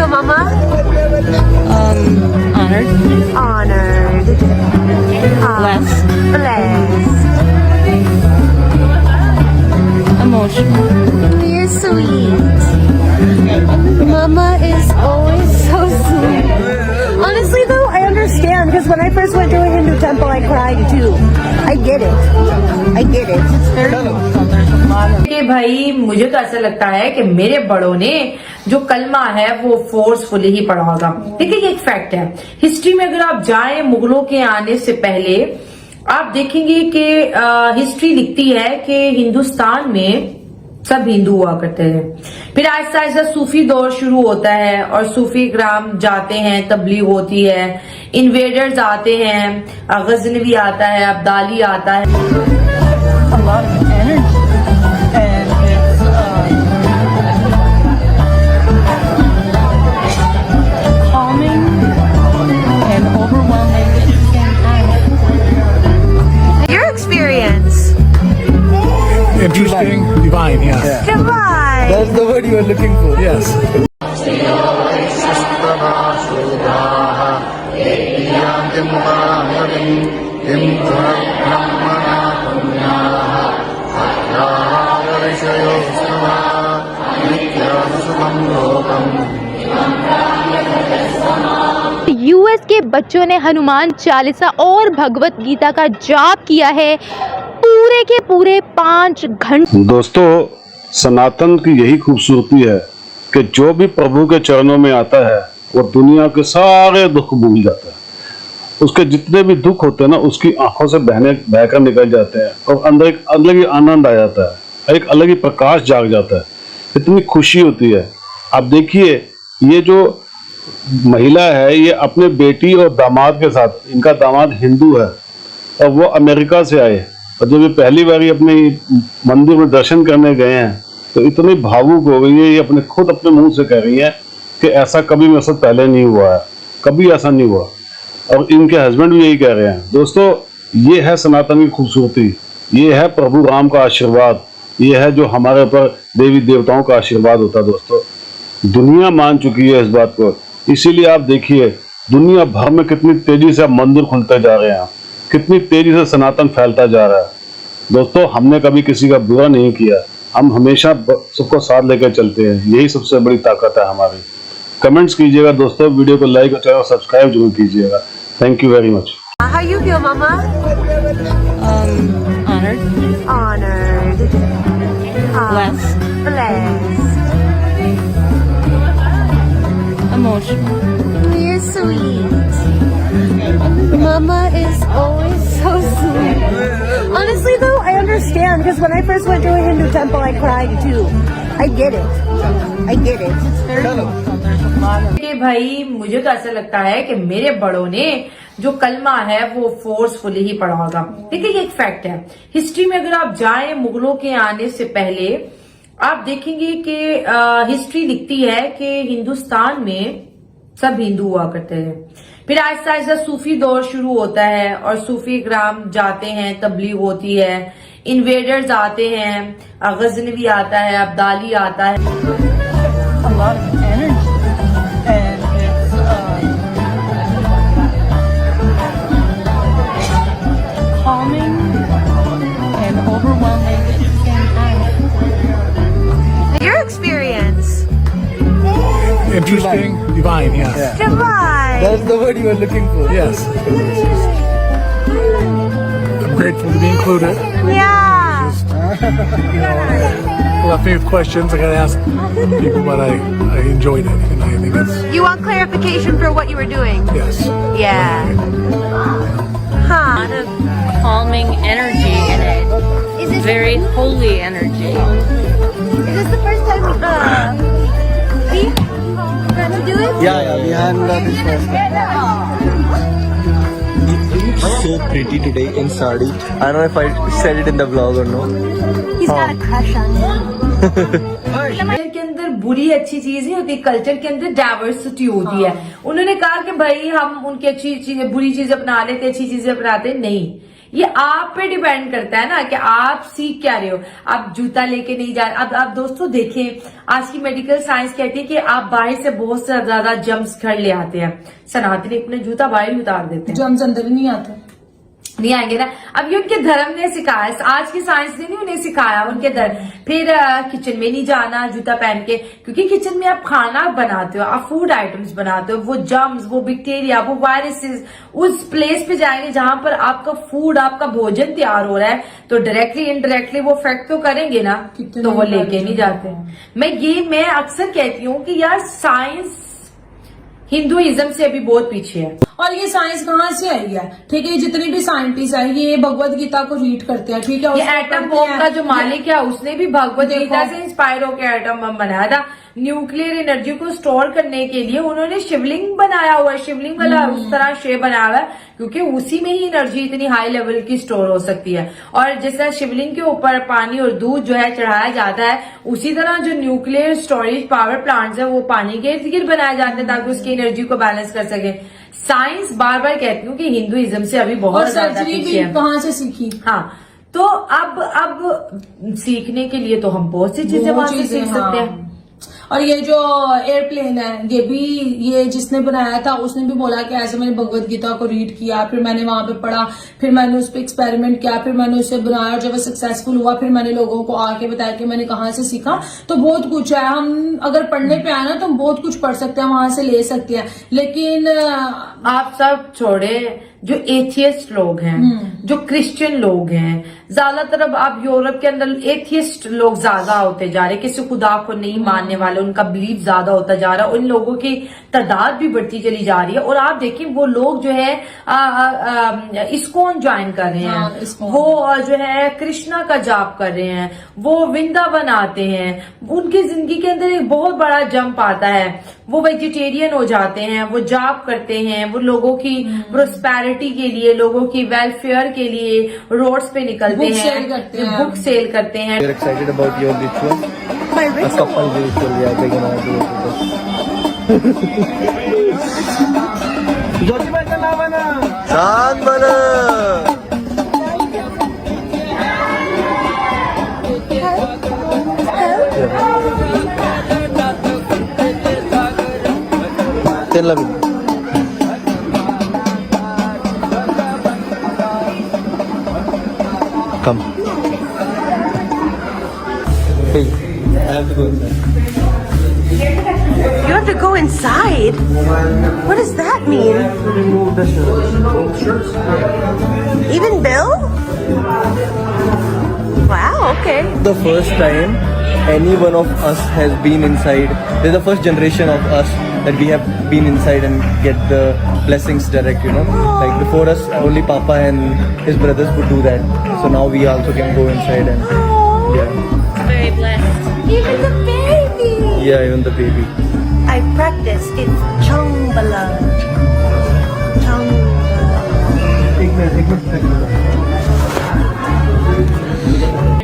feel, Mama? Honored. Honored. Blessed. Blessed. Emotional. You're sweet. Mama is always so sweet. Honestly though, I understand because when I first went to a Hindu temple, I cried too. I get it. I get it. It's very emotional. There's a lot of... कि भाई मुझे तो ऐसा लगता है कि मेरे बड़ों ने जो कलमा है वो फोर्सफुली ही पढ़ा होगा। देखिए ये एक फैक्ट है, हिस्ट्री में अगर आप जाएं मुगलों के आने से पहले आप देखेंगे कि हिस्ट्री लिखती है कि हिंदुस्तान में सब हिंदू हुआ करते हैं। फिर आहिस्ता आहिस्ता सूफी दौर शुरू होता है और सूफी ग्राम जाते हैं, तबलीग होती है, इन्वेडर्स आते हैं, गजनवी आता है, अब्दाली आता है। A lot of energy. And it's calming and overwhelming at the same time. Your experience. Interesting, divine, yes. Divine. That's the word you were looking for. Yes. US के बच्चों ने हनुमान चालीसा और भगवत गीता का जाप किया है पूरे के पूरे 5 घंटे। दोस्तों, सनातन की यही खूबसूरती है कि जो भी प्रभु के चरणों में आता है वो दुनिया के सारे दुख भूल जाता है। उसके जितने भी दुख होते हैं ना, उसकी आंखों से बहकर निकल जाते हैं और अंदर एक अलग ही आनंद आ जाता है, एक अलग ही प्रकाश जाग जाता है, इतनी खुशी होती है। आप देखिए, ये जो महिला है ये अपने बेटी और दामाद के साथ, इनका दामाद हिंदू है और वो अमेरिका से आए, और जब ये पहली बार अपने मंदिर में दर्शन करने गए हैं तो इतनी भावुक हो गई है, ये अपने मुंह से कह रही है कि ऐसा कभी मेरे साथ पहले नहीं हुआ है, कभी ऐसा नहीं हुआ। और इनके हस्बैंड भी यही कह रहे हैं। दोस्तों, ये है सनातन की खूबसूरती, ये है प्रभु राम का आशीर्वाद, ये है जो हमारे ऊपर देवी देवताओं का आशीर्वाद होता है। दोस्तों, दुनिया मान चुकी है इस बात को, इसीलिए आप देखिए दुनिया भर में कितनी तेजी से मंदिर खुलते जा रहे हैं, कितनी तेजी से सनातन फैलता जा रहा है। दोस्तों, हमने कभी किसी का बुरा नहीं किया, हम हमेशा सबको साथ लेकर चलते हैं, यही सबसे बड़ी ताकत है हमारी। कमेंट्स कीजिएगा दोस्तों, वीडियो को लाइक और चैनल सब्सक्राइब जरूर कीजिएगा। Thank you very much. How you feel, Mama? Honored. Honored. Blessed. Blessed. Emotional. You're sweet. Mama is always so sweet. Honestly though, I understand because when I first went to a Hindu temple, I cried too. I get it. I get it. It's very emotional. There's a lot of... कि भाई मुझे तो ऐसा लगता है कि मेरे बड़ों ने जो कलमा है वो फोर्सफुली ही पढ़ा होगा। देखिए ये एक फैक्ट है, हिस्ट्री में अगर आप जाएं मुगलों के आने से पहले आप देखेंगे कि हिस्ट्री लिखती है कि हिंदुस्तान में सब हिंदू हुआ करते हैं। फिर आहिस्ता आहिस्ता सूफी दौर शुरू होता है और सूफी ग्राम जाते हैं, तबलीग होती है, इन्वेडर्स आते हैं, गजनवी आता है, अब्दाली आता है। A lot of energy. And it's calming and overwhelming at the same time. Your experience. Interesting, divine, yes. Divine. That's the word you were looking for. Yes. I'm grateful to be included. Yeah. Left me with questions. I got to ask people, but I enjoyed it, and I think it's You want clarification for what you were doing? yes. Yeah. Huh. Lot of calming energy in it. Is this Very holy energy. Is this the first time we got to do it? Yeah, we hadn't done this first time. So pretty today in sari. I don't know if I said it in the vlog or no. He's got a crush on me. Culture के अंदर बुरी अच्छी चीज नहीं होती, culture के अंदर diversity होती है। उन्होंने कहा कि भाई हम उनकी अच्छी चीजें बुरी चीजें अपना लेते, अच्छी चीजें अपनाते नहीं। ये आप पे डिपेंड करता है ना कि आप सीख क्या रहे हो। आप जूता लेके नहीं जा रहे। अब आप दोस्तों देखें, आज की मेडिकल साइंस कहती है कि आप बाहर से बहुत से ज्यादा जम्स घर ले आते हैं, सनातनी अपने जूता बाहर ही उतार देते हैं, जम्स अंदर ही नहीं आते, नहीं आएंगे ना। अब ये उनके धर्म ने सिखाया, आज की साइंस ने नहीं उन्हें सिखाया, उनके धर्म। फिर किचन में नहीं जाना जूता पहन के, क्योंकि किचन में आप खाना बनाते हो, आप फूड आइटम्स बनाते हो, वो जर्म्स, वो बैक्टीरिया, वो वायरसेस उस प्लेस पे जाएंगे जहां पर आपका फूड, आपका भोजन तैयार हो रहा है, तो डायरेक्टली इनडायरेक्टली वो इफेक्ट तो करेंगे ना, तो वो लेके नहीं जाते। मैं अक्सर कहती हूँ कि यार साइंस हिंदुइज्म से अभी बहुत पीछे है। और ये साइंस कहाँ से आई है? ठीक है, जितने भी साइंटिस्ट है ये भगवत गीता को रीड करते हैं, ठीक है। ये एटम बॉम्ब का जो मालिक है उसने भी भगवत गीता से इंस्पायर होकर एटम बम बनाया था। न्यूक्लियर एनर्जी को स्टोर करने के लिए उन्होंने शिवलिंग बनाया हुआ है, शिवलिंग वाला उस तरह शेप बनाया हुआ है, क्योंकि उसी में ही एनर्जी इतनी हाई लेवल की स्टोर हो सकती है। और जैसा शिवलिंग के ऊपर पानी और दूध जो है चढ़ाया जाता है, उसी तरह जो न्यूक्लियर स्टोरेज पावर प्लांट्स है वो पानी के इर्द गिर्द बनाए जाते हैं ताकि उसकी एनर्जी को बैलेंस कर सके। साइंस बार बार कहती हूँ कि हिंदुइज्म से अभी बहुत ज्यादा पीछे है। कहाँ से सीखी? हाँ, तो अब सीखने के लिए तो हम बहुत सी चीजें वहां से सीख सकते हैं। और ये जो एयरप्लेन है ये भी, ये जिसने बनाया था उसने भी बोला कि ऐसे मैंने भगवत गीता को रीड किया, फिर मैंने वहां पे पढ़ा, फिर मैंने उस पर एक्सपेरिमेंट किया, फिर मैंने उसे बनाया, जब वो सक्सेसफुल हुआ फिर मैंने लोगों को आके बताया कि मैंने कहाँ से सीखा। तो बहुत कुछ है, हम अगर पढ़ने पे आए ना तो हम बहुत कुछ पढ़ सकते हैं, वहां से ले सकते हैं। लेकिन आप सब छोड़े, जो एथियस्ट लोग हैं, जो क्रिश्चियन लोग हैं, ज्यादातर अब आप यूरोप के अंदर एथियस्ट लोग ज्यादा होते जा रहे, किसी खुदा को नहीं मानने वाले, उनका बिलीफ ज्यादा होता जा रहा है, उन लोगों की तादाद भी बढ़ती चली जा रही है। और आप देखिए वो लोग जो है इस्कॉन ज्वाइन कर रहे हैं, वो जो है कृष्णा का जाप कर रहे हैं, वो वृंदावन आते हैं, उनकी जिंदगी के अंदर एक बहुत बड़ा जंप आता है, वो वेजिटेरियन हो जाते हैं, वो जाप करते हैं, वो लोगों की प्रोस्पेरिटी के लिए, लोगों की वेलफेयर के लिए रोड्स पे निकलते हैं, बुक सेल करते हैं। You're excited about your ritual? My A ritual. couple ritual, yeah, they're gonna do it. शांत बना। तेल लगी। Come. Hey, I have to go inside. You have to go inside? What does that mean? Remove the shirts. Even Bill? Wow, okay. The first time any one of us has been inside, they're the first generation of us that we have been inside and get the blessings direct, you know. Like before us, only Papa and his brothers could do that. So now we also can go inside and yeah. Very blessed. Even the baby. Yeah, even the baby. I practiced. It's Chongbala.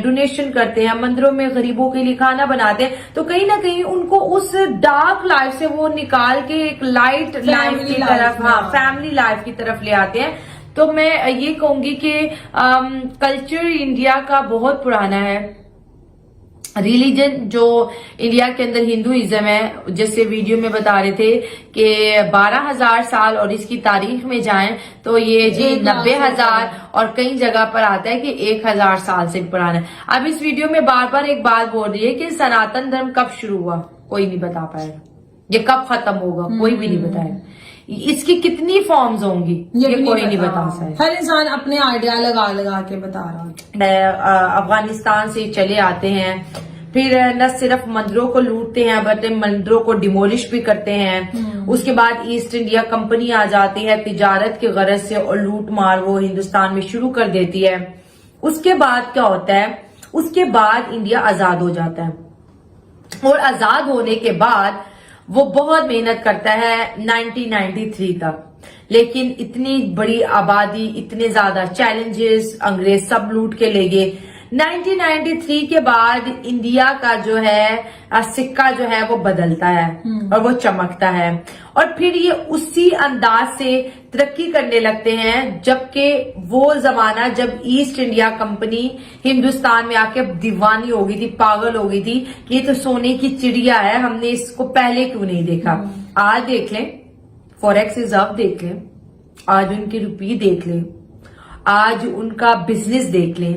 Donation करते हैं, मंदिरों में गरीबों के लिए खाना बनाते हैं, तो कहीं ना कहीं उनको उस डार्क लाइफ से वो निकाल के एक लाइट लाइफ की तरफ, हाँ, फैमिली लाइफ की तरफ ले आते हैं। तो मैं ये कहूंगी कि कल्चर इंडिया का बहुत पुराना है। रिलीजन जो इंडिया के अंदर हिंदुइज्म है, जैसे वीडियो में बता रहे थे कि 12,000 साल, और इसकी तारीख में जाएं तो ये जी 90,000 और कई जगह पर आता है कि 1,000 साल से भी पुराना है। अब इस वीडियो में बार बार एक बात बोल रही है कि सनातन धर्म कब शुरू हुआ, कोई नहीं बता पाएगा, ये कब खत्म होगा कोई भी नहीं बताएगा, इसकी कितनी फॉर्म्स होंगी ये कोई नहीं बता सकता। हर इंसान अपने आइडिया लगा के बता रहा है। अफगानिस्तान से चले आते हैं, फिर न सिर्फ मंदिरों को लूटते हैं बल्कि मंदिरों को डिमोलिश भी करते हैं। उसके बाद ईस्ट इंडिया कंपनी आ जाती है तिजारत की गरज से, और लूट मार वो हिंदुस्तान में शुरू कर देती है। उसके बाद क्या होता है, उसके बाद इंडिया आजाद हो जाता है, और आजाद होने के बाद वो बहुत मेहनत करता है 1993 तक, लेकिन इतनी बड़ी आबादी, इतने ज्यादा चैलेंजेस, अंग्रेज सब लूट के ले गए। 1993 के बाद इंडिया का जो है सिक्का जो है वो बदलता है और वो चमकता है, और फिर ये उसी अंदाज से तरक्की करने लगते हैं, जबकि वो जमाना जब ईस्ट इंडिया कंपनी हिंदुस्तान में आके दीवानी हो गई थी, पागल हो गई थी कि ये तो सोने की चिड़िया है, हमने इसको पहले क्यों नहीं देखा। आज देख लें, फॉरेक्स रिजर्व देख लें, आज उनकी रुपये देख लें, आज उनका बिजनेस देख लें।